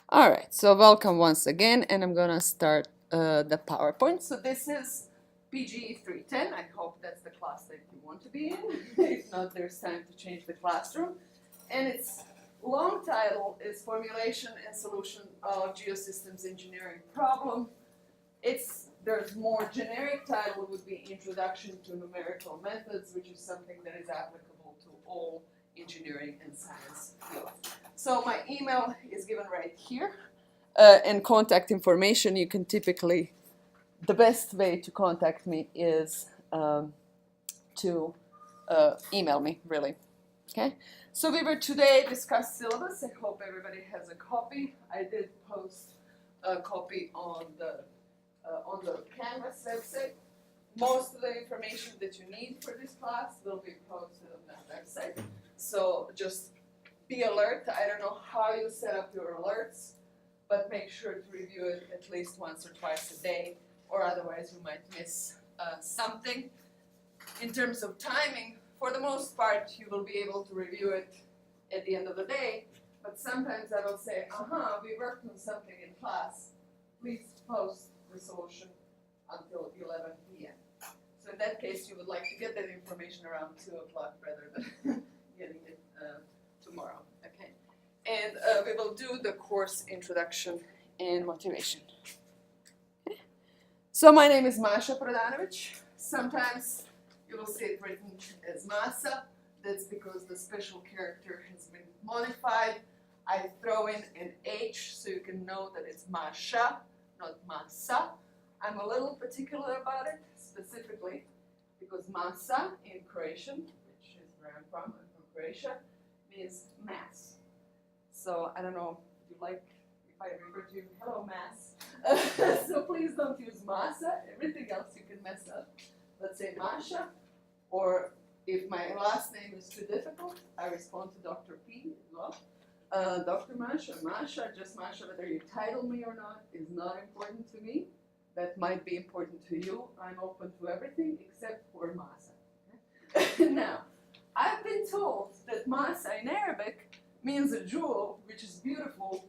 All right, so welcome once again, and I'm gonna start the PowerPoint. So this is PGE 310. I hope that's the class that you want to be in. If not, there's time to change the classroom. And its long title is Formulation and Solution of Geosystems Engineering Problem. There's more generic title would be Introduction to Numerical Methods, which is something that is applicable to all engineering and science fields. So my email is given right here, and contact information. You can typically, the best way to contact me is to email me, really. Okay. So we will today discuss syllabus. I hope everybody has a copy. I did post a copy on the Canvas website. Most of the information that you need for this class will be posted on that website. So just be alert. I don't know how you set up your alerts, but make sure to review it at least once or twice a day, or otherwise you might miss something. In terms of timing, for the most part, you will be able to review it at the end of the day, but sometimes I will say, we worked on something in class. Please post the solution until 11 p.m. So in that case, you would like to get that information around 2 o'clock rather than getting it tomorrow, okay? And we will do the course introduction and motivation. Okay. So my name is Masha Pradanovic. Sometimes you will see it written as Masa. That's because the special character has been modified. I throw in an H so you can know that it's Masha, not Masa. I'm a little particular about it, specifically because Masa in Croatian, which is where I'm from Croatia, means mass. So I don't know if you like, if I refer to you, hello mass. So please don't use Masa. Everything else you can mess up. Let's say Masha, or if my last name is too difficult, I respond to Dr. P as well. Dr. Masha, just Masha, whether you title me or not is not important to me. That might be important to you. I'm open to everything except for Masa. Okay? Now, I've been told that Masa in Arabic means a jewel, which is beautiful,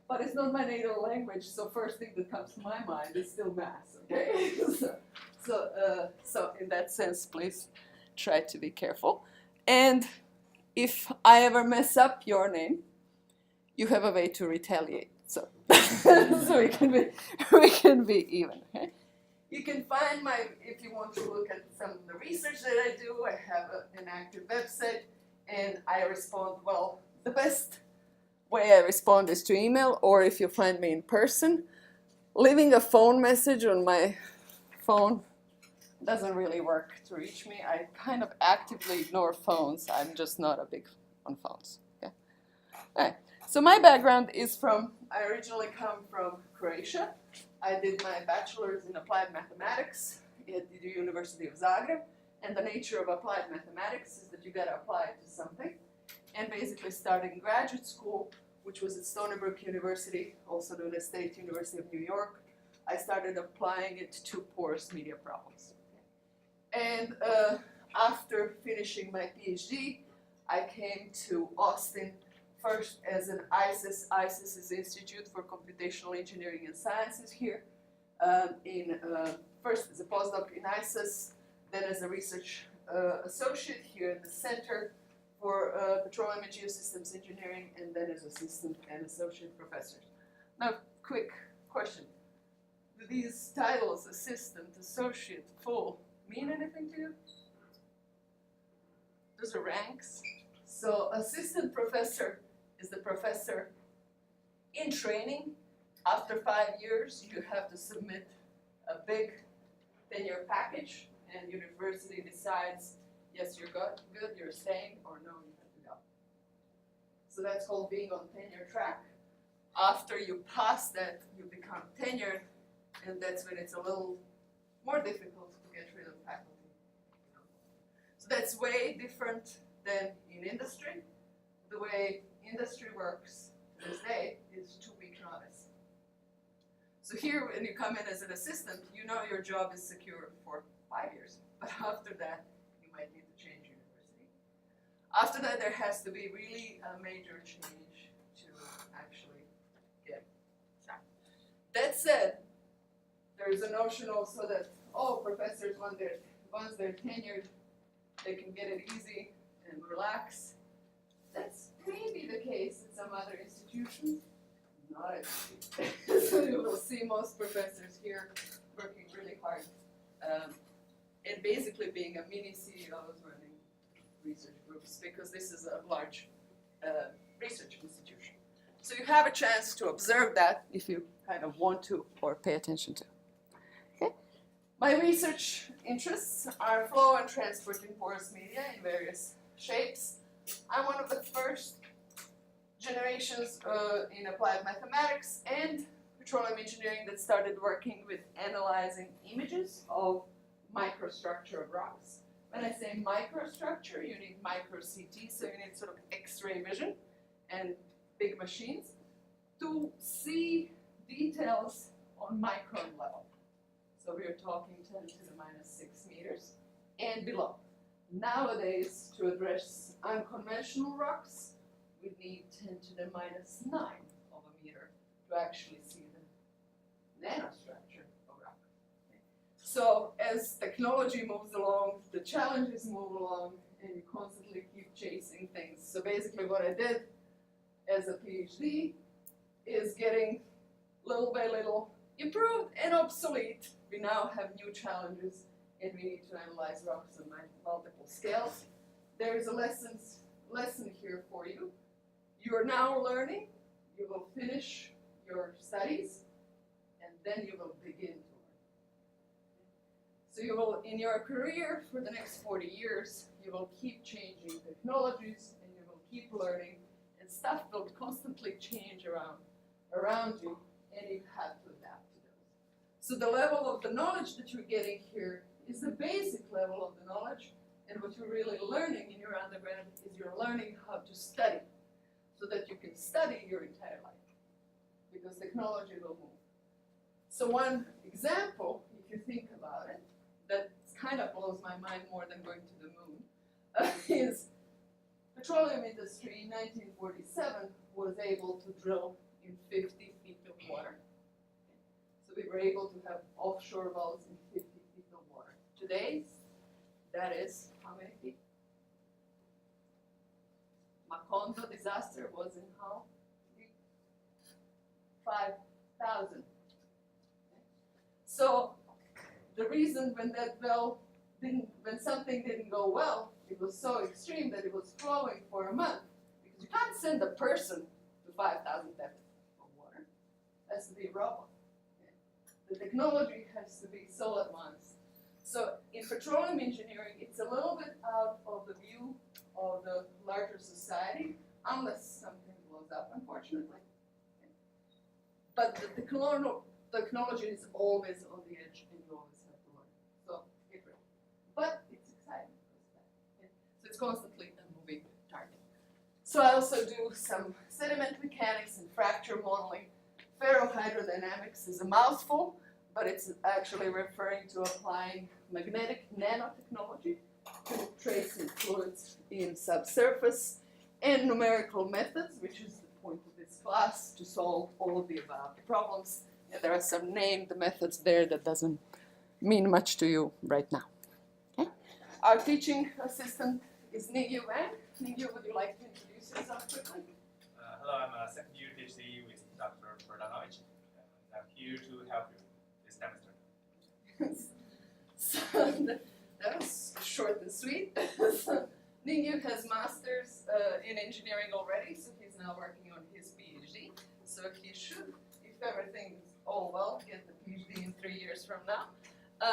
but it's not my native language, so first thing that comes to my mind is still Mass, okay? So in that sense, please try to be careful. And if I ever mess up your name, you have a way to retaliate. So, so we can be even. Okay? You can find if you want to look at some of the research that I do, I have an active website, and I respond, well, the best way I respond is to email, or if you find me in person, leaving a phone message on my phone doesn't really work to reach me. I kind of actively ignore phones. I'm just not a big on phones. Okay? All right. So my background is I originally come from Croatia. I did my bachelor's in applied mathematics at the University of Zagreb. And the nature of applied mathematics is that you got to apply it to something. And basically starting graduate school, which was at Stony Brook University, also known as State University of New York, I started applying it to porous media problems. And after finishing my PhD, I came to Austin first as an ISIS. ISIS is Institute for Computational Engineering and Sciences here. First as a postdoc in ISIS, then as a research associate here at the Center for Petroleum and Geosystems Engineering, and then as assistant and associate professor. Now, quick question. Do these titles, assistant, associate, full, mean anything to you? Those are ranks. So assistant professor is the professor in training. After 5 years, you have to submit a big tenure package, and university decides, yes, you're good, you're staying, or no, you have to go. So that's called being on tenure track. After you pass that, you become tenured, and that's when it's a little more difficult to get rid of faculty. So that's way different than in industry. The way industry works this day is 2 week notice. So here, when you come in as an assistant, you know your job is secure for 5 years. But after that, you might need to change university. After that, there has to be really a major change to actually said, there's a notion also that, oh, professors, once they're tenured, they can get it easy and relax. That's maybe the case in some other institutions. Not at So you will see most professors here working really hard and basically being a mini CEOs running research groups, because this is a large research institution. So you have a chance to observe that if you kind of want to or pay attention to. Okay. My research interests are flow and transport in porous media in various shapes. I'm one of the first generations in applied mathematics and petroleum engineering that started working with analyzing images of microstructure of rocks. When I say microstructure, you need micro CT, so you need sort of X-ray vision and big machines to see details on micron level. So we are talking 10 to the minus 6 meters and below. Nowadays, to address unconventional rocks, we need 10 to the minus 9 of a meter to actually see the nanostructure of rock. Okay. So as technology moves along, the challenges move along, and you constantly keep chasing things. So basically what I did as a PhD is getting little by little improved and obsolete. We now have new challenges, and we need to analyze rocks on multiple scales. There is a lesson here for you. You are now learning, you will finish your studies, and then you will begin to learn. So you will, in your career for the next 40 years, you will keep changing technologies, and you will keep learning, and stuff will constantly change around you, and you have to adapt to those. So the level of the knowledge that you're getting here is the basic level of the knowledge, and what you're really learning in your undergrad is you're learning how to study, so that you can study your entire life, because technology will move. So one example, if you think about it, that kind of blows my mind more than going to the moon, is petroleum industry in 1947 was able to drill in 50 feet of water. So we were able to have offshore wells in 50 feet of water. Today, that is how many feet? Macondo disaster was in how? 5,000. So the reason when that well when something didn't go well, it was so extreme that it was flowing for a month, because you can't send a person to 5,000 depth of water. It has to be a robot. The technology has to be so advanced. So in petroleum engineering, it's a little bit out of the view of the larger society, unless something blows up, unfortunately. But the technology is always on the edge, and you always have to learn. So get ready. But it's exciting. Okay? So it's constantly a moving target. So I also do some sediment mechanics and fracture modeling. Ferrohydrodynamics is a mouthful, but it's actually referring to applying magnetic nanotechnology to tracing fluids in subsurface, and numerical methods, which is the point of this class, to solve all of the above problems. And there are some named methods there that doesn't mean much to you right now. Okay? Our teaching assistant is Ningyu Wang. Ningyu, would you like to introduce yourself quickly? Hello, I'm a second year PhD with Dr. Berdanovic, and I'm here to help you this semester. So that was short and sweet. So Ningyu has masters in engineering already, so he's now working on his PhD. So he should, if everything is all well, get the PhD in 3 years from now.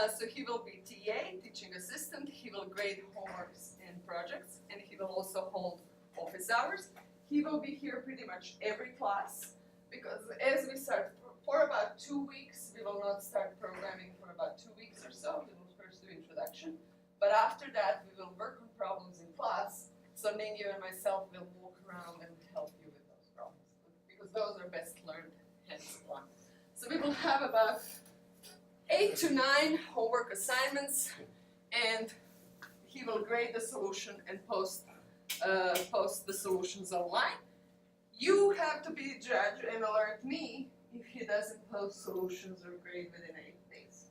So he will be TA, teaching assistant. He will grade homeworks and projects, and he will also hold office hours. He will be here pretty much every class, because as we start, for about 2 weeks, we will not start programming for about 2 weeks or so. We will first do introduction. But after that, we will work on problems in class. So Ningyu and myself will walk around and help you with those problems, because those are best learned hands-on. So we will have about 8 to 9 homework assignments, and he will grade the solution and post the solutions online. You have to be the judge and alert me if he doesn't post solutions or grade within 8 days.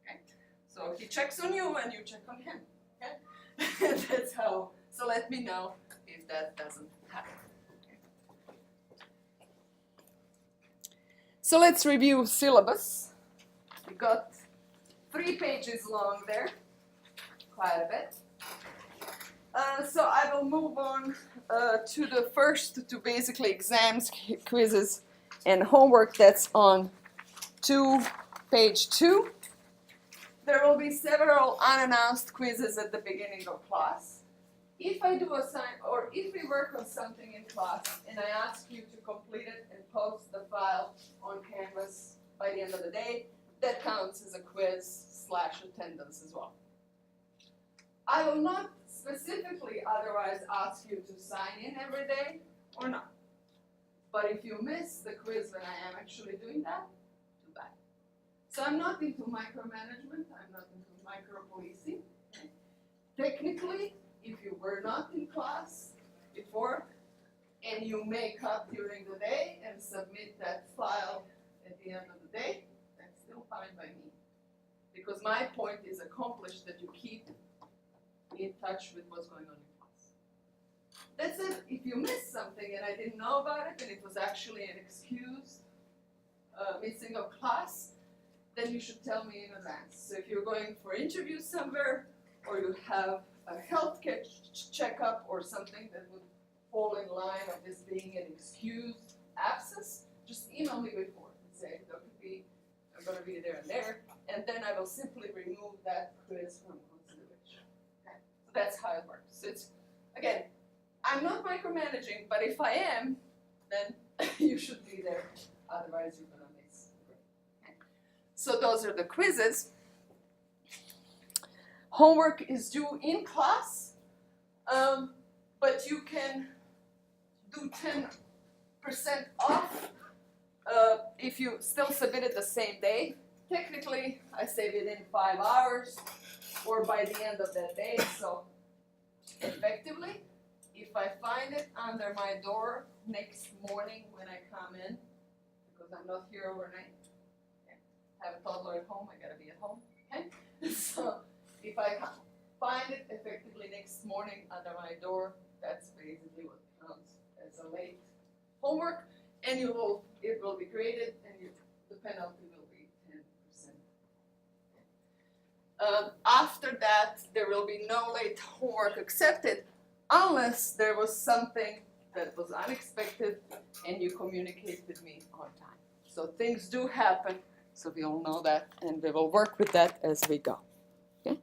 Okay? So he checks on you and you check on him. Okay? That's how. So let me know if that doesn't happen. Okay? So let's review syllabus. We got 3 pages long there, quite a bit. So I will move on to the first two, basically exams, quizzes, and homework. That's on page 2. There will be several unannounced quizzes at the beginning of class. If I do assign, or if we work on something in class and I ask you to complete it and post the file on Canvas by the end of the day, that counts as a quiz / attendance as well. I will not specifically otherwise ask you to sign in every day or not. But if you miss the quiz when I am actually doing that, too bad. So I'm not into micromanagement, I'm not into micro-policing. Okay? Technically, if you were not in class before and you make up during the day and submit that file at the end of the day, that's still fine by me. Because my point is accomplished, that you keep in touch with what's going on in class. That's it. If you missed something and I didn't know about it and it was actually an excused missing of class, then you should tell me in advance. So if you're going for interview somewhere, or you have a health checkup or something that would fall in line of this being an excused abscess, just email me before and say, Dr. P, I'm going to be there and there, and then I will simply remove that quiz from consideration. Okay? So that's how it works. So it's, again, I'm not micromanaging, but if I am, then you should be there. Otherwise, you're going to miss. Okay? So those are the quizzes. Homework is due in class, but you can do 10% off if you still submit it the same day. Technically, I say within 5 hours or by the end of that day. So effectively, if I find it under my door next morning when I come in, because I'm not here overnight, okay? Have a toddler at home, I gotta be at home, okay? So if I find it effectively next morning under my door, that's basically what counts as a late homework, and it will be graded, and the penalty will be 10%. After that, there will be no late homework accepted unless there was something that was unexpected and you communicate with me on time. So things do happen, so we all know that, and we will work with that as we go. Okay?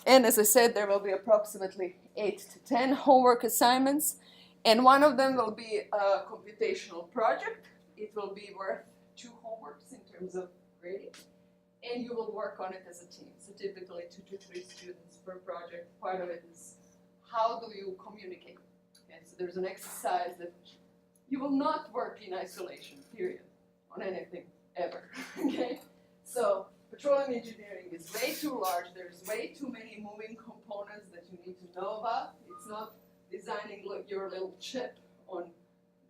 And as I said, there will be approximately 8 to 10 homework assignments, and one of them will be a computational project. It will be worth 2 homeworks in terms of grading, and you will work on it as a team. So typically 2 to 3 students per project. Part of it is how do you communicate. Okay? So there's an exercise that you will not work in isolation, period, on anything ever. Okay? So petroleum engineering is way too large. There's way too many moving components that you need to know about. It's not designing your little chip on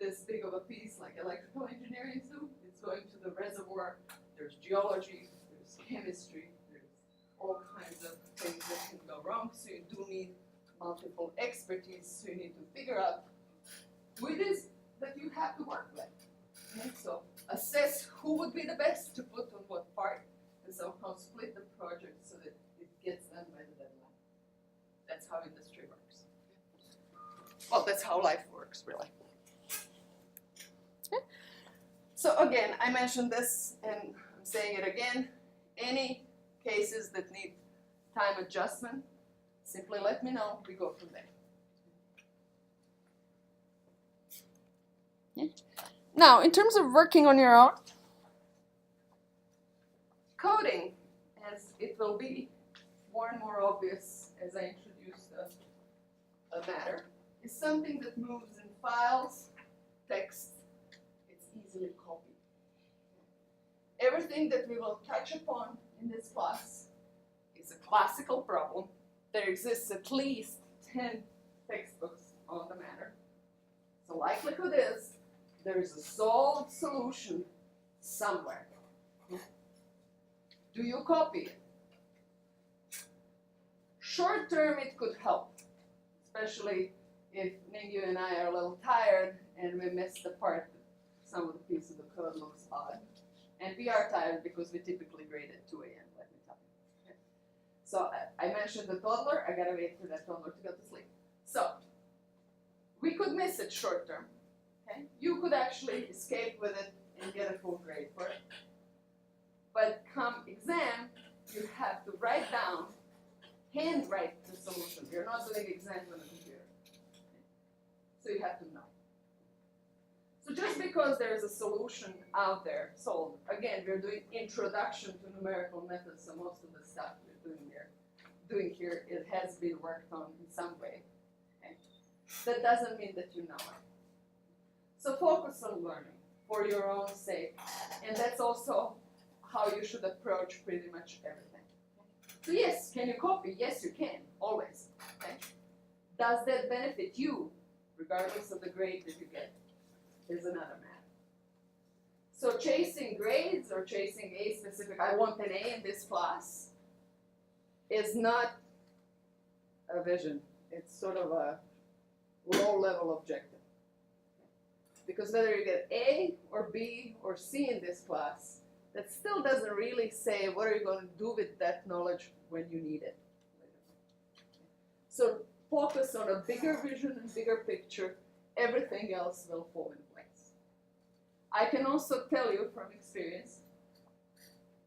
this big of a piece like electrical engineering do. It's going to the reservoir. There's geology, there's chemistry, there's all kinds of things that can go wrong. So you do need multiple expertise. So you need to figure out who it is that you have to work with. Okay? So assess who would be the best to put on what part. And somehow split the project so that it gets done by the deadline. That's how industry works. Well, that's how life works, really. Okay. So again, I mentioned this, and I'm saying it again. Any cases that need time adjustment, simply let me know. We go from there. Okay. Now, in terms of working on your own, coding, as it will be more and more obvious as I introduce the matter, is something that moves in files, text, it's easily copied. Everything that we will touch upon in this class is a classical problem. There exists at least 10 textbooks on the matter. So likelihood is there is a solved solution somewhere. Do you copy it? Short term, it could help, especially if Ningyu and I are a little tired and we missed the part that some of the pieces of the code looks odd. And we are tired because we typically grade at 2 a.m., let me tell you. Okay. So I mentioned the toddler, I gotta wait for that toddler to go to sleep. So we could miss it short term. Okay? You could actually escape with it and get a full grade for it. But come exam, you have to write down, handwrite the solution. You're not doing exams on a computer. Okay? So you have to know. So just because there's a solution out there, so again, we're doing introduction to numerical methods, so most of the stuff we're doing here, it has been worked on in some way. Okay? That doesn't mean that you know it. So focus on learning for your own sake, and that's also how you should approach pretty much everything. So yes, can you copy? Yes, you can, always. Okay? Does that benefit you, regardless of the grade that you get? Is another matter. So chasing grades or chasing a specific, I want an A in this class, is not a vision. It's sort of a low-level objective. Because whether you get A or B or C in this class, that still doesn't really say what are you going to do with that knowledge when you need it. So focus on a bigger vision and bigger picture. Everything else will fall in place. I can also tell you from experience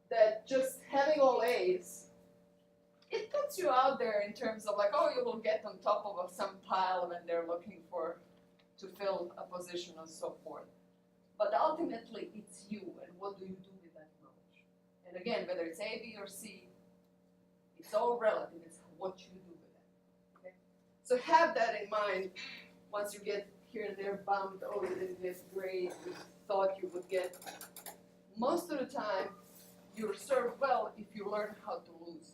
that just having all A's, it puts you out there in terms of like, oh, you will get on top of some pile when they're looking to fill a position and so forth. But ultimately, it's you, and what do you do with that knowledge? And again, whether it's A, B, or C, it's all relative. It's what you do with it. Okay? So have that in mind once you get here and there bummed, oh, you didn't get grade you thought you would get. Most of the time, you're served well if you learn how to lose.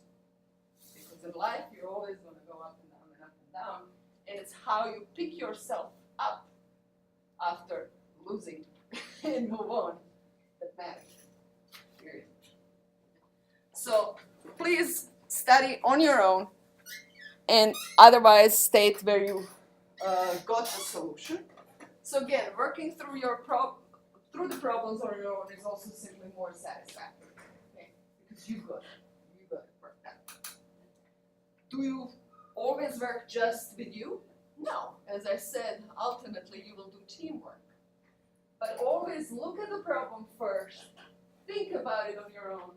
Because in life, you're always going to go up and down and up and down. And it's how you pick yourself up after losing and move on that matters. Period. So please study on your own and otherwise state where you got the solution. So again, working through the problems on your own is also simply more satisfactory, okay? Because you got it worked out. Do you always work just with you? No. As I said, ultimately you will do teamwork. But always look at the problem first, think about it on your own,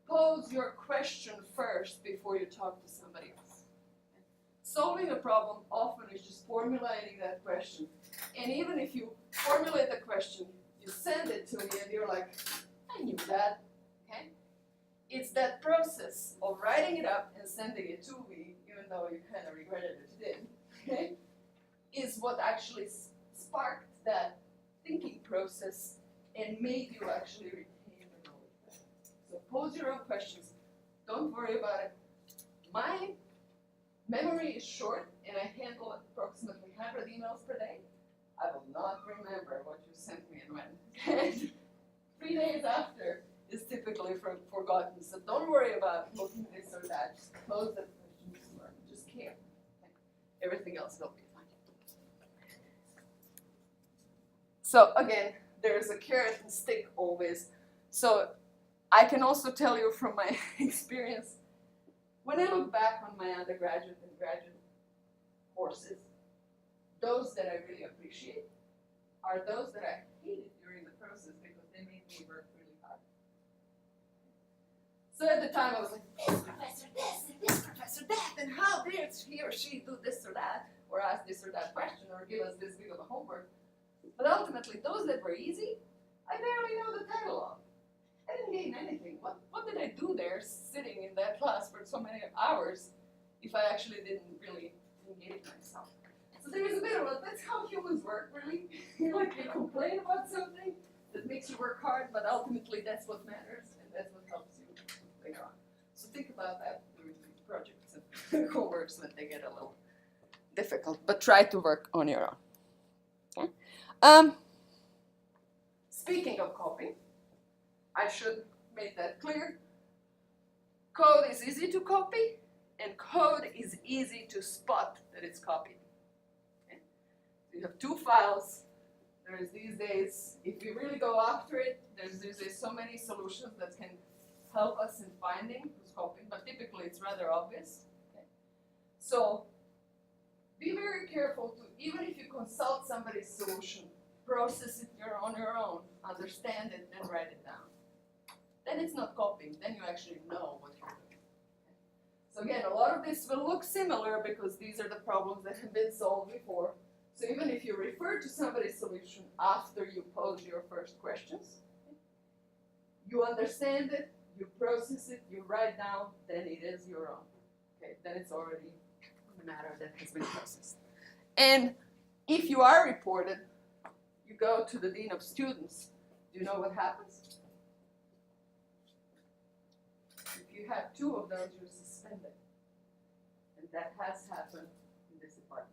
pose your question first before you talk to somebody else. Solving a problem often is just formulating that question. And even if you formulate the question, you send it to me and you're like, I knew that, okay? It's that process of writing it up and sending it to me, even though you kind of regretted it you did, okay? Is what actually sparked that thinking process and made you actually retain the knowledge. So pose your own questions. Don't worry about it. My memory is short and I handle approximately 100 emails per day. I will not remember what you sent me and when. 3 days after is typically forgotten. So don't worry about looking this or that. Just pose that question, just care. Everything else will be fine. So again, there's a carrot and stick always. So I can also tell you from my experience, when I look back on my undergraduate and graduate courses, those that I really appreciate are those that I hated during the process because they made me work really hard. So at the time I was like, this professor this and this professor that, and how dare he or she do this or that, or ask this or that question, or give us this big of a homework. But ultimately, those that were easy, I barely know the title of. I didn't gain anything. What did I do there, sitting in that class for so many hours, if I actually didn't really engage myself? So there is a bit of a, that's how humans work, really. You complain about something that makes you work hard, but ultimately that's what matters, and that's what helps you later on. So think about that during these projects and homeworks when they get a little difficult, but try to work on your own. Okay? Speaking of copying, I should make that clear. Code is easy to copy, and code is easy to spot that it's copied. Okay? So you have two files. There's these days, if you really go after it, there's these days so many solutions that can help us in finding who's copying, but typically it's rather obvious. Okay? So be very careful to, even if you consult somebody's solution, process it on your own, understand it, then write it down. Then it's not copying, then you actually know what you're doing. Okay? So again, a lot of this will look similar because these are the problems that have been solved before. So even if you refer to somebody's solution after you pose your first questions, okay, you understand it, you process it, you write down, then it is your own. Okay, then it's already a matter that has been processed. And if you are reported, you go to the dean of students. Do you know what happens? If you have two of those, you're suspended. And that has happened in this department.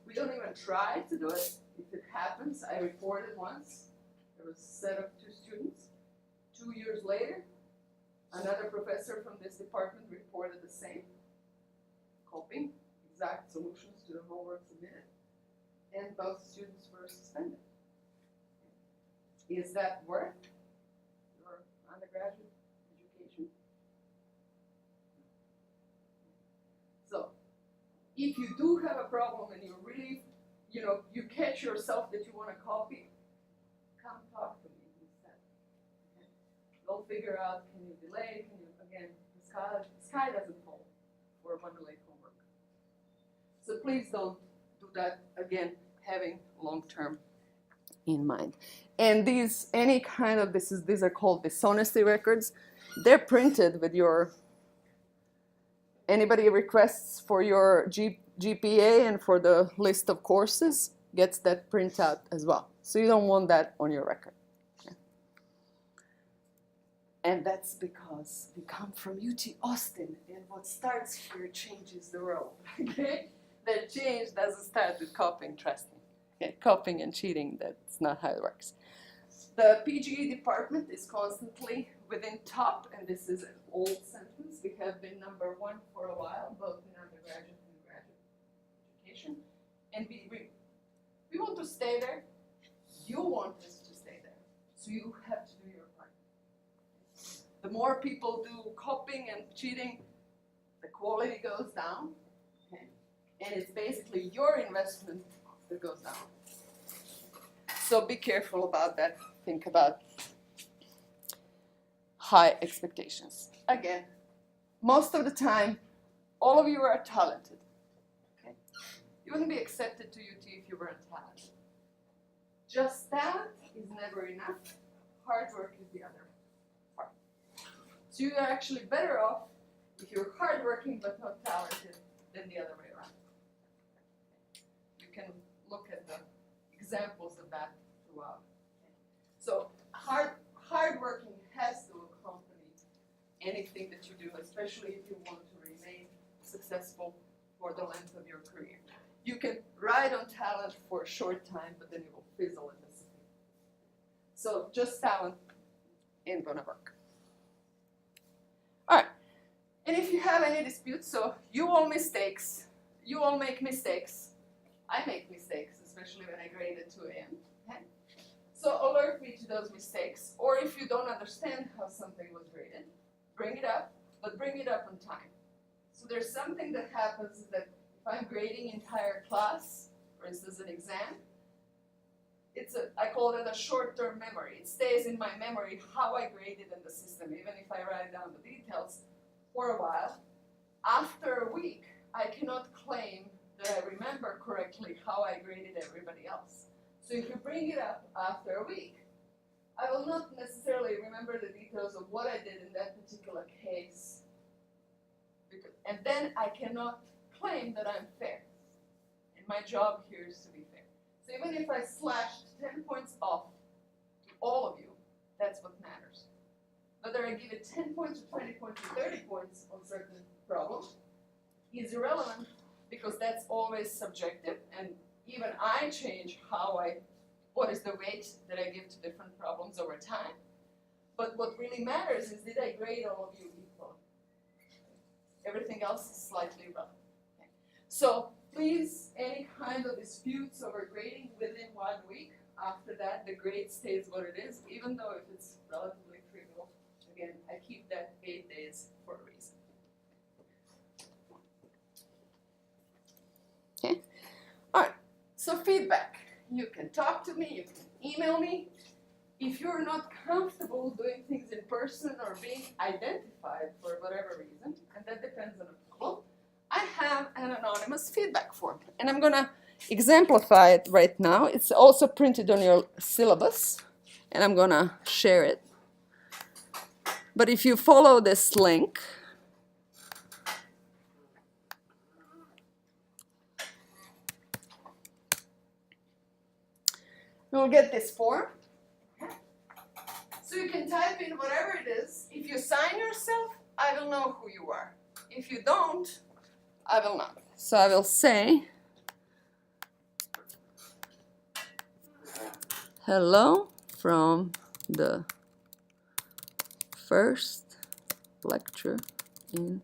We don't even try to do it. If it happens, I reported once. There was a set of two students. 2 years later, another professor from this department reported the same, copying exact solutions to the homework submitted, and both students were suspended. Is that worth your undergraduate education? So, if you do have a problem and you really, you catch yourself that you want to copy, come talk to me instead. Okay? We'll figure out, can you delay, again, the sky doesn't fall for one delayed homework. So please don't do that, again, having long-term in mind. And these are called dishonesty records. They're printed with your, anybody requests for your GPA and for the list of courses gets that printout as well. So you don't want that on your record. Okay? And that's because we come from UT Austin, and what starts here changes the world. Okay? That change doesn't start with copying, trust me. Okay? Copying and cheating, that's not how it works. The PGE department is constantly within top, and this is an old sentence. We have been number one for a while, both in undergraduate and graduate education. And we want to stay there. You want us to stay there. So you have to do your part. The more people do copying and cheating, the quality goes down. Okay? And it's basically your investment that goes down. So be careful about that. Think about high expectations. Again, most of the time, all of you are talented. Okay? You wouldn't be accepted to UT if you weren't talented. Just talent is never enough. Hard work is the other part. So you are actually better off if you're hardworking but not talented than the other way around. You can look at the examples of that throughout. So hardworking has to accompany anything that you do, especially if you want to remain successful for the length of your career. You can ride on talent for a short time, but then it will fizzle in discipline. So just talent ain't gonna work. All right, and if you have any disputes, so you all make mistakes, I make mistakes, especially when I grade at 2 a.m. Okay? So alert me to those mistakes, or if you don't understand how something was graded, bring it up, but bring it up on time. So there's something that happens that if I'm grading entire class, for instance an exam, I call it a short-term memory. It stays in my memory how I graded in the system, even if I write down the details for a while. After a week, I cannot claim that I remember correctly how I graded everybody else. So if you bring it up after a week, I will not necessarily remember the details of what I did in that particular case. And then I cannot claim that I'm fair. And my job here is to be fair. So even if I slashed 10 points off to all of you, that's what matters. Whether I give it 10 points or 20 points or 30 points on certain problems is irrelevant because that's always subjective, and even I change what is the weight that I give to different problems over time. But what really matters is, did I grade all of you equal? Everything else is slightly relevant. Okay. So please, any kind of disputes over grading within 1 week, after that the grade stays what it is, even though if it's relatively trivial. Again, I keep that 8 days for a reason. Okay. All right. So feedback. You can talk to me, you can email me. If you're not comfortable doing things in person or being identified for whatever reason, and that depends on the problem, I have an anonymous feedback form. And I'm going to exemplify it right now. It's also printed on your syllabus, and I'm going to share it. But if you follow this link, you'll get this form. So you can type in whatever it is. If you sign yourself, I will know who you are. If you don't, I will not. So I will say, hello from the first lecture in,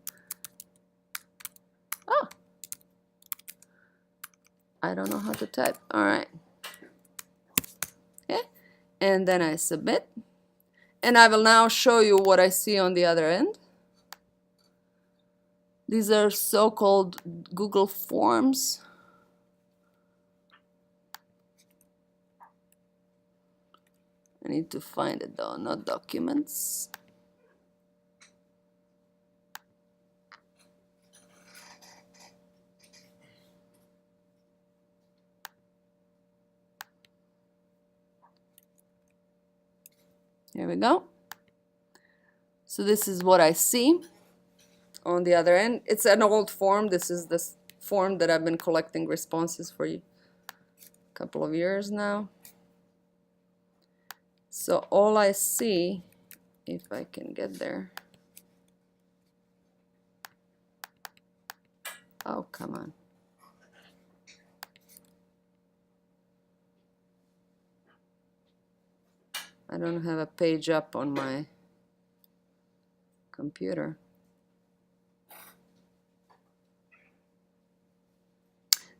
I don't know how to type. All right. Okay. And then I submit. And I will now show you what I see on the other end. These are so-called Google Forms. I need to find it though, not documents. Here we go. So this is what I see on the other end. It's an old form. This is the form that I've been collecting responses for a couple of years now. So all I see, if I can get there. Oh, come on. I don't have a page up on my computer.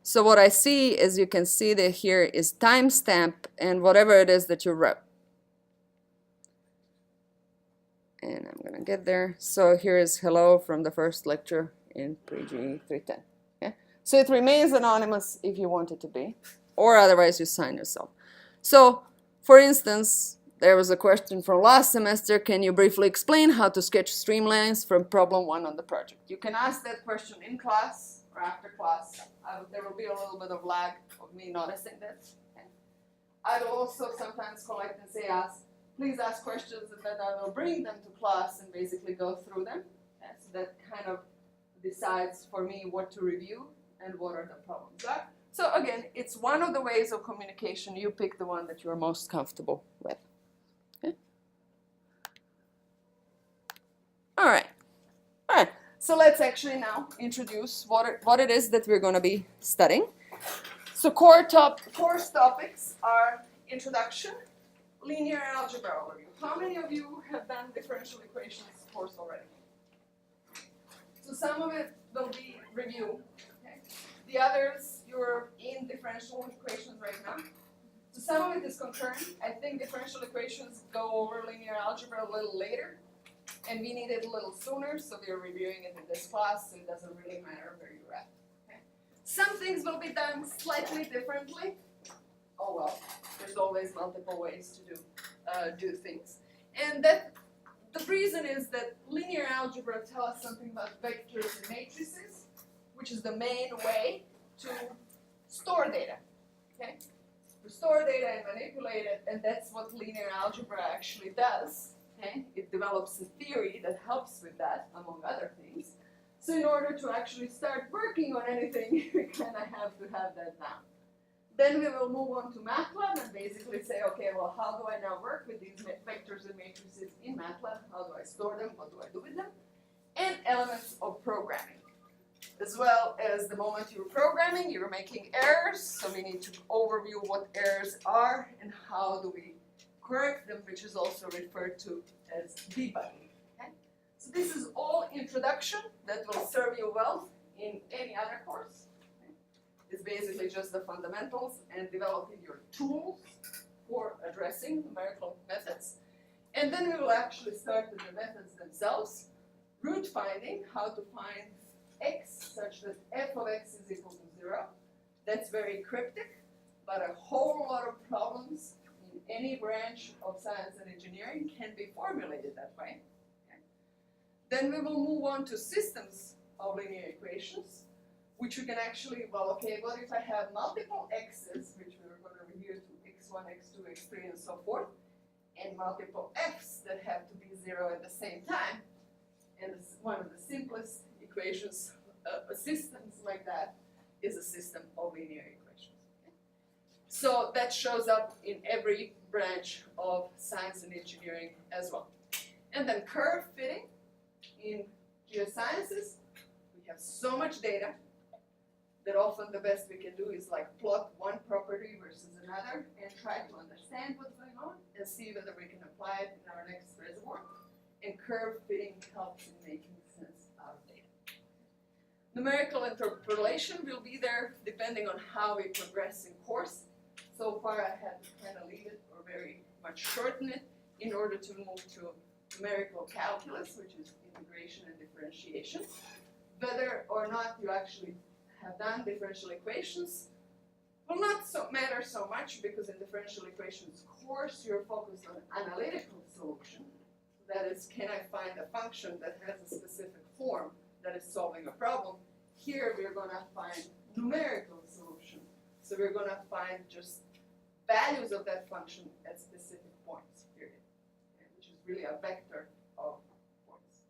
So what I see, as you can see that here, is timestamp and whatever it is that you wrote. And I'm gonna get there. So here is hello from the first lecture in PGE 310. Okay? So it remains anonymous if you want it to be, or otherwise you sign yourself. So for instance, there was a question from last semester, can you briefly explain how to sketch streamlines from problem 1 on the project? You can ask that question in class or after class. There will be a little bit of lag of me noticing that. Okay. I will also sometimes collect and say, please ask questions, and then I will bring them to class and basically go through them. Okay. So that kind of decides for me what to review and what are the problems are. So again, it's one of the ways of communication. You pick the one that you're most comfortable with. Okay. All right. So let's actually now introduce what it is that we're going to be studying. So course topics are introduction, linear algebra overview. How many of you have done differential equations course already? So some of it will be review. Okay. The others, you're in differential equations right now. So some of it is concurrent. I think differential equations go over linear algebra a little later. And we need it a little sooner, so we're reviewing it in this class, so it doesn't really matter where you're at. Okay? Some things will be done slightly differently. Oh well, there's always multiple ways to do things. And that the reason is that linear algebra tells us something about vectors and matrices, which is the main way to store data. Okay? To store data and manipulate it, and that's what linear algebra actually does. Okay? It develops a theory that helps with that, among other things. So in order to actually start working on anything, we kind of have to have that down. Then we will move on to MATLAB and basically say, okay, well, how do I now work with these vectors and matrices in MATLAB? How do I store them? What do I do with them? And elements of programming. As well as the moment you're programming, you're making errors. So we need to overview what errors are and how do we correct them, which is also referred to as debugging. Okay? So this is all introduction that will serve you well in any other course. Okay? It's basically just the fundamentals and developing your tools for addressing numerical methods. And then we will actually start with the methods themselves, root finding, how to find x such that f of x is equal to 0. That's very cryptic, but a whole lot of problems in any branch of science and engineering can be formulated that way. Okay. Then we will move on to systems of linear equations, which we can actually, well, okay, what if I have multiple x's, which we were going to review to x1, x2, x3, and so forth, and multiple f's that have to be 0 at the same time. And this, one of the simplest equations, systems like that, is a system of linear equations. Okay? So that shows up in every branch of science and engineering as well. And then curve fitting in geosciences. We have so much data that often the best we can do is like plot one property versus another and try to understand what's going on and see whether we can apply it in our next reservoir. And curve fitting helps in making sense out of data. Numerical interpolation will be there depending on how we progress in course. So far I had to kind of leave it or very much shorten it in order to move to numerical calculus, which is integration and differentiation. Whether or not you actually have done differential equations will not matter so much, because in differential equations course you're focused on analytical solution. That is, can I find a function that has a specific form that is solving a problem? Here we're going to find numerical solution. So we're going to find just values of that function at specific points, period. Okay, which is really a vector of points.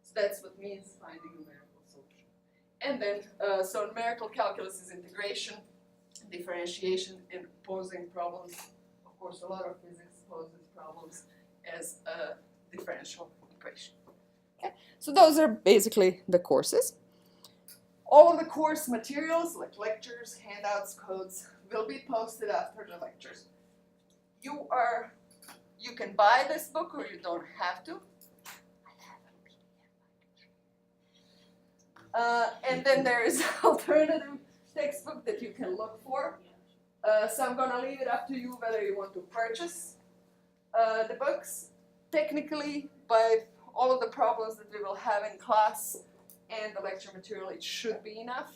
So that's what means finding numerical solution. And then, so numerical calculus is integration, differentiation, and posing problems. Of course, a lot of physics poses problems as a differential equation. Okay, so those are basically the courses. All of the course materials, like lectures, handouts, codes, will be posted after the lectures. You can buy this book or you don't have to. And then there is alternative textbook that you can look for. So I'm going to leave it up to you whether you want to purchase the books. Technically, by all of the problems that we will have in class and the lecture material, it should be enough.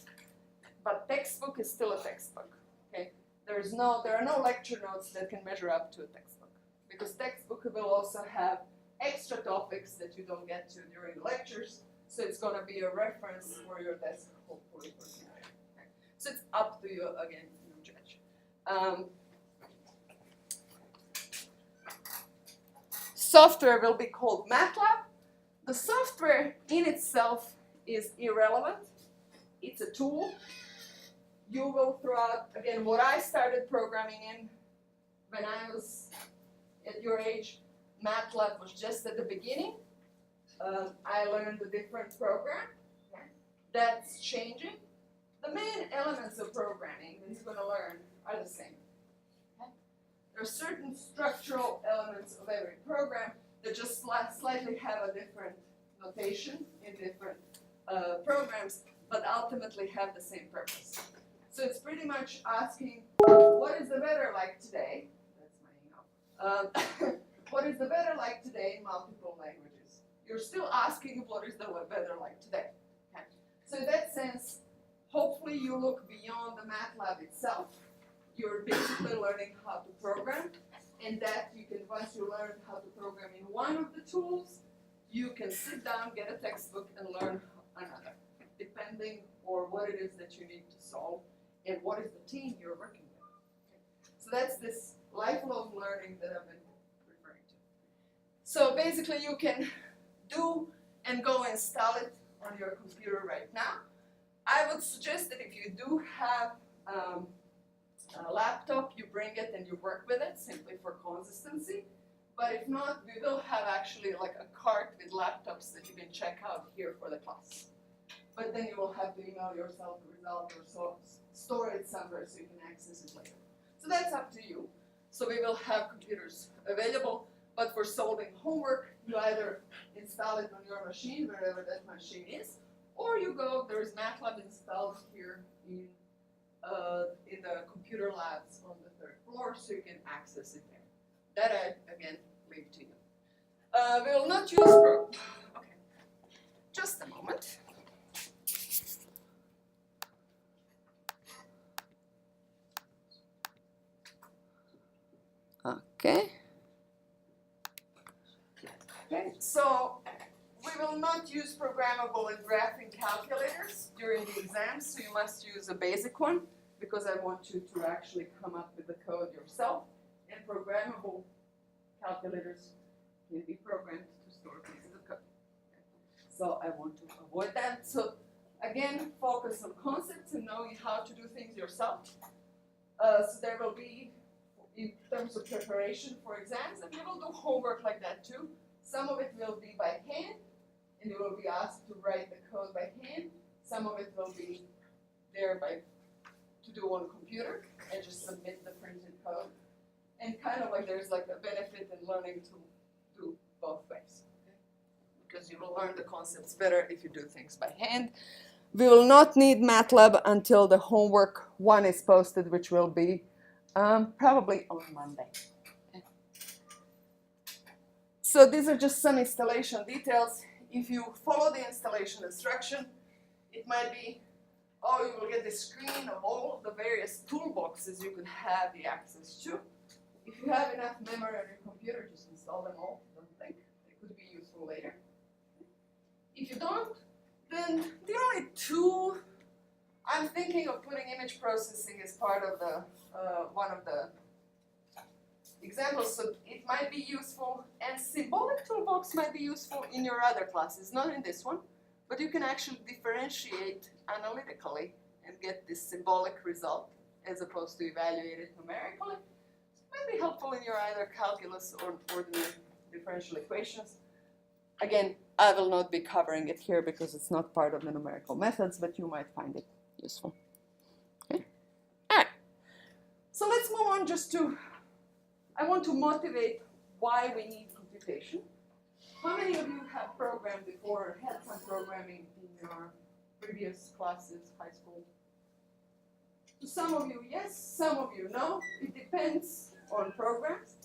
But textbook is still a textbook. Okay, there are no lecture notes that can measure up to a textbook, because textbook will also have extra topics that you don't get to during the lectures. So it's going to be a reference for your desk, hopefully. Okay. So it's up to you again, you judge. Software will be called MATLAB. The software in itself is irrelevant. It's a tool. You will throw out, again, what I started programming in when I was at your age. MATLAB was just at the beginning. I learned a different program. Okay. That's changing. The main elements of programming that he's going to learn are the same. Okay. There are certain structural elements of every program that just slightly have a different notation in different programs, but ultimately have the same purpose. So it's pretty much asking, what is the weather like today? That's my email. What is the weather like today in multiple languages? You're still asking what is the weather like today. Okay. So in that sense, hopefully you look beyond the MATLAB itself. You're basically learning how to program, and that you can, once you learn how to program in one of the tools, you can sit down, get a textbook, and learn another, depending on what it is that you need to solve and what is the team you're working with. Okay. So that's this lifelong learning that I've been referring to. So basically you can do and go install it on your computer right now. I would suggest that if you do have a laptop, you bring it and you work with it simply for consistency. But if not, we will have actually like a cart with laptops that you can check out here for the class. But then you will have to email yourself the result or so, store it somewhere so you can access it later. So that's up to you. So we will have computers available, but for solving homework, you either install it on your machine, wherever that machine is, or you go, there is MATLAB installed here in the computer labs on the 3rd floor, so you can access it there. That I, again, leave to you. We will not use okay, just a moment. Okay. Okay, so we will not use programmable and graphing calculators during the exams, so you must use a basic one, because I want you to actually come up with the code yourself, and programmable calculators can be programmed to store pieces of code. So I want to avoid that. So again, focus on concepts and knowing how to do things yourself. So there will be, in terms of preparation for exams, and we will do homework like that too. Some of it will be by hand, and you will be asked to write the code by hand. Some of it will be there to do on computer and just submit the printed code. And kind of like there's like a benefit in learning to do both ways, okay? Because you will learn the concepts better if you do things by hand. We will not need MATLAB until the homework 1 is posted, which will be probably on Monday. Okay. So these are just some installation details. If you follow the installation instruction, it might be, oh, you will get the screen of all the various toolboxes you can have the access to. If you have enough memory on your computer, just install them all. Don't think it could be useful later. If you don't, then the only two, I'm thinking of putting image processing as part of the one of the examples, so it might be useful, and symbolic toolbox might be useful in your other classes, not in this one, but you can actually differentiate analytically and get this symbolic result as opposed to evaluate it numerically. It might be helpful in your either calculus or ordinary differential equations. Again, I will not be covering it here because it's not part of the numerical methods, but you might find it useful. Okay? All right. So let's move on just to, I want to motivate why we need computation. How many of you have programmed before or had some programming in your previous classes, high school? Some of you, yes. Some of you, no. It depends on programs.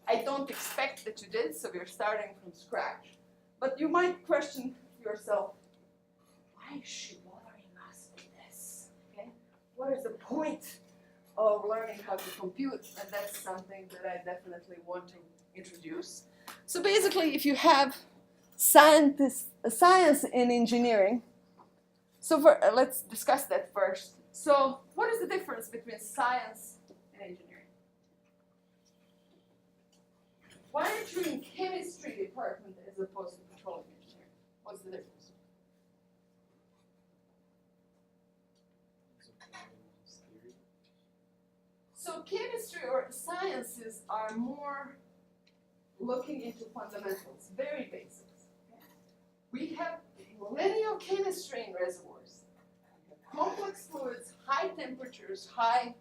I don't expect that you did, so we're starting from scratch. But you might question yourself, why is she bothering us with this? Okay? What is the point of learning how to compute? And that's something that I definitely want to introduce. So basically, if you have science and engineering, so let's discuss that first. So what is the difference between science and engineering? Why aren't you in chemistry department as opposed to petroleum engineering? What's the difference? So chemistry or sciences are more looking into fundamentals, very basics. Okay? We have millennial chemistry in reservoirs. Complex fluids, high temperatures, high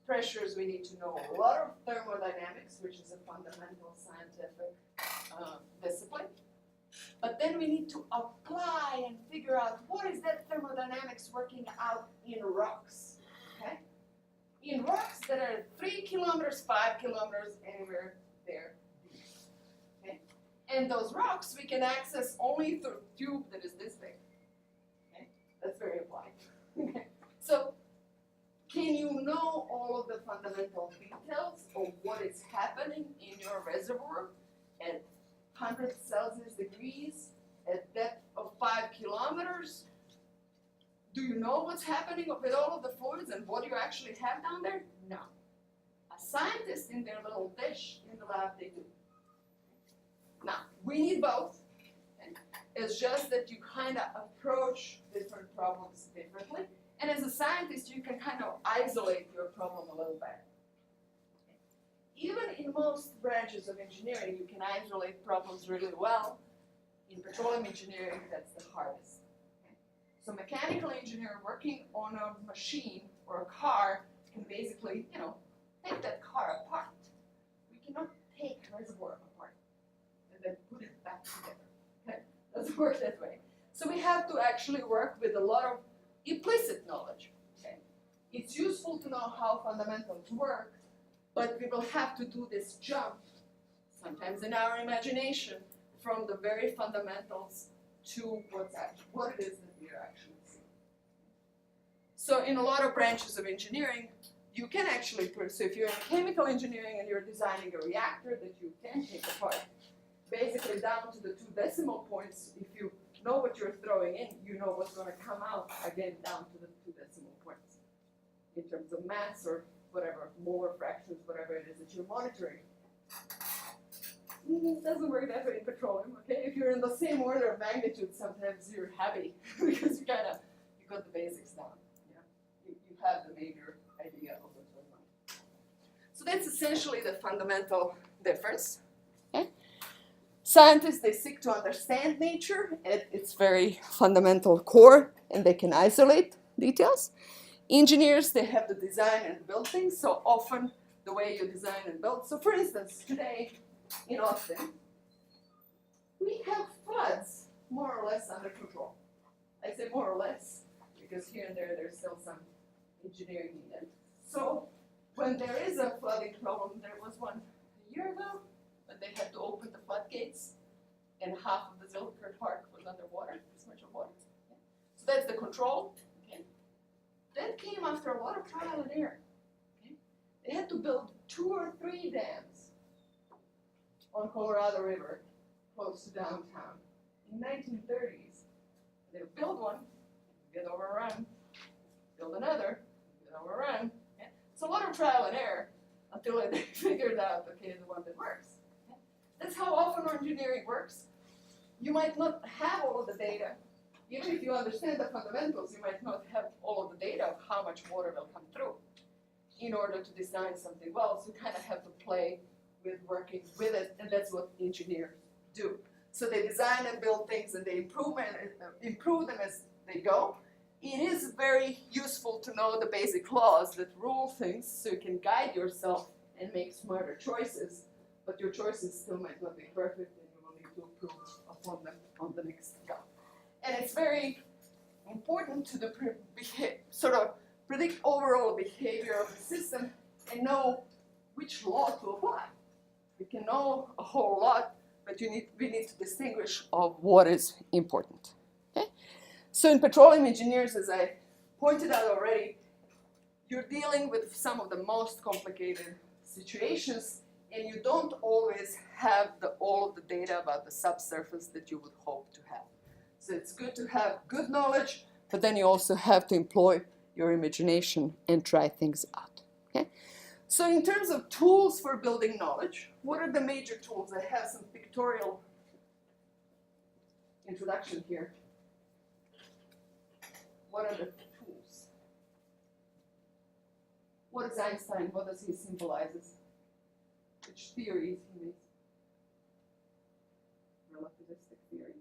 pressures, we need to know a lot of thermodynamics, which is a fundamental scientific discipline. But then we need to apply and figure out what is that thermodynamics working out in rocks. Okay? In rocks that are 3 kilometers, 5 kilometers, anywhere there. Okay? And those rocks we can access only through a tube that is this big. Okay? That's very applied. Okay? So, can you know all of the fundamental details of what is happening in your reservoir at 100 Celsius degrees at depth of 5 kilometers? Do you know what's happening with all of the fluids and what you actually have down there? No. A scientist in their little dish in the lab, they do. Now, we need both. Okay? It's just that you kind of approach different problems differently. And as a scientist, you can kind of isolate your problem a little better. Even in most branches of engineering, you can isolate problems really well. In petroleum engineering, that's the hardest. Okay? So mechanical engineer working on a machine or a car can basically, take that car apart take a reservoir apart and then put it back together. Okay? Doesn't work that way. So we have to actually work with a lot of implicit knowledge. Okay? It's useful to know how fundamentals work, but we will have to do this jump, sometimes in our imagination, from the very fundamentals to what it is that we are actually seeing. So in a lot of branches of engineering, you can actually, so if you're in chemical engineering and you're designing a reactor that you can take apart, basically down to the 2 decimal points, if you know what you're throwing in, you know what's going to come out, again, down to the 2 decimal points in terms of mass or whatever, molar fractions, whatever it is that you're monitoring. It doesn't work that way in petroleum, okay? If you're in the same order of magnitude, sometimes you're happy because you got the basics down. Yeah? You have the major idea of what's going on. So that's essentially the fundamental difference. Okay? Scientists, they seek to understand nature at its very fundamental core, and they can isolate details. Engineers, they have to design and build things, so often the way you design and build. So for instance, today in Austin, we have floods more or less under control. I say more or less because here and there's still some engineering needed. So when there is a flooding problem, there was one a year ago, when they had to open the floodgates and half of the Zilker Park was underwater, this much of water. Okay. So that's the control. Okay. That came after a lot of trial and error. Okay. They had to build 2 or 3 dams on Colorado River, close to downtown, in 1930s. They would build one, get overrun, build another, get overrun. Okay. So a lot of trial and error until they figured out, okay, the one that works. Okay. That's how often engineering works. You might not have all of the data. Even if you understand the fundamentals, you might not have all of the data of how much water will come through in order to design something well. So you kind of have to play with working with it, and that's what engineers do. So they design and build things, and they improve them as they go. It is very useful to know the basic laws that rule things, so you can guide yourself and make smarter choices, but your choices still might not be perfect, and you will need to improve upon them on the next go. And it's very important to sort of predict overall behavior of the system and know which law to apply. You can know a whole lot, but we need to distinguish of what is important. Okay? So in petroleum engineers, as I pointed out already, you're dealing with some of the most complicated situations, and you don't always have all of the data about the subsurface that you would hope to have. So it's good to have good knowledge, but then you also have to employ your imagination and try things out. Okay? So in terms of tools for building knowledge, what are the major tools? I have some pictorial introduction here. What are the tools? What is Einstein? What does he symbolize? Which theories he makes? Relativistic theory.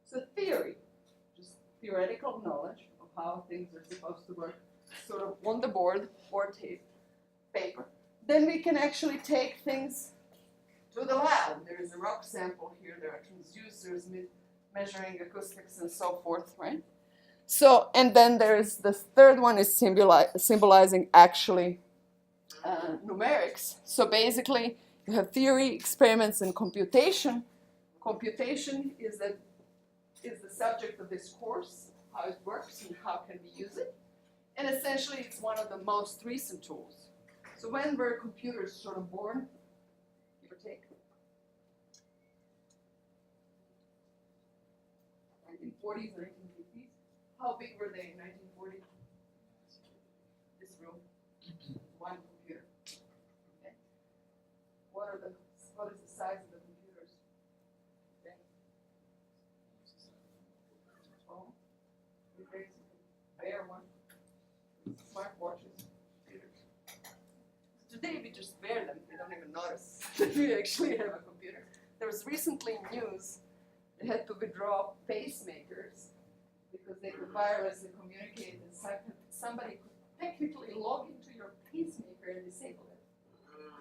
So theory, just theoretical knowledge of how things are supposed to work, sort of on the board or paper. Then we can actually take things to the lab. There is a rock sample here. There are transducers measuring acoustics and so forth, right? So, and then there is the third one is symbolizing actually numerics. So basically, you have theory, experiments, and computation. Computation is the subject of this course, how it works and how can we use it. And essentially, it's one of the most recent tools. So when were computers sort of born, give or take? 1940s, 1950s. How big were they in 1940? This room, one computer. Okay. What is the size of the computers? Okay. Oh, okay. Bare one. Smartwatches. Today we just wear them. We don't even notice that we actually have a computer. There was recently news they had to withdraw pacemakers because they could wirelessly communicate, and somebody could technically log into your pacemaker and disable it.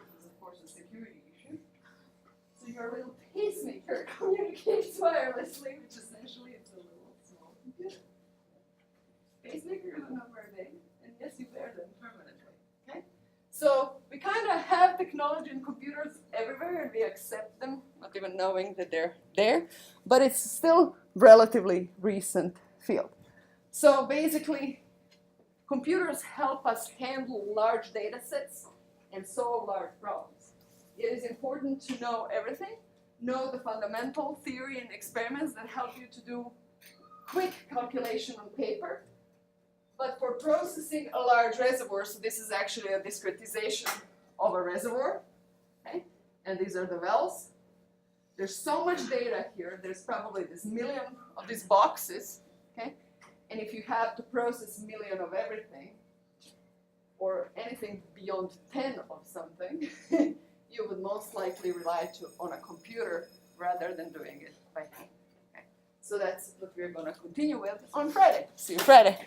This is, of course, a security issue. your little pacemaker communicates wirelessly, which essentially is a little small computer. Pacemakers are not very big, and yes, you wear them permanently. Okay? So we kind of have technology and computers everywhere, and we accept them, not even knowing that they're there. But it's still relatively recent field. So basically, computers help us handle large data sets and solve large problems. It is important to know everything, know the fundamental theory and experiments that help you to do quick calculation on paper. But for processing a large reservoir, so this is actually a discretization of a reservoir, okay? And these are the wells. There's so much data here, there's probably this million of these boxes, okay? And if you have to process a million of everything, or anything beyond 10 of something, you would most likely rely on a computer rather than doing it by hand. Okay? So that's what we're going to continue with on Friday. See you Friday.